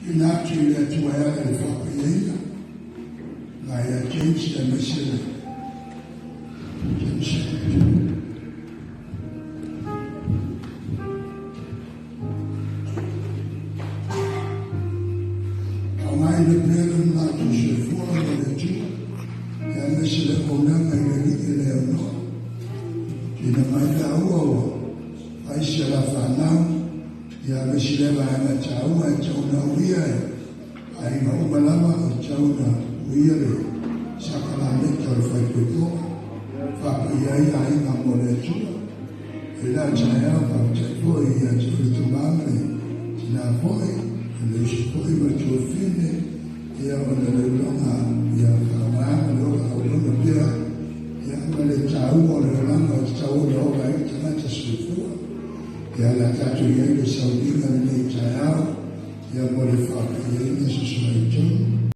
Pinatri ya tuwayala ifakuyenga na ya jensi ya mesele jensi kama ile pele na tushefuwa na letu ya mesele onanga ile ono ina maila uwa aisha la fanamu ya mesele baana chauma chauna uya aina umalama chauna uyere sakala meta alfaikuto fa yai aina moletu ila chaya fa chapo ya chutumane na foi le shikoi machofine ya wanalonga ya kama lo pia ya wale chauma langa chauna wa kama chasufua ya la tatu ya Saudi na ile chaya ya morifa ya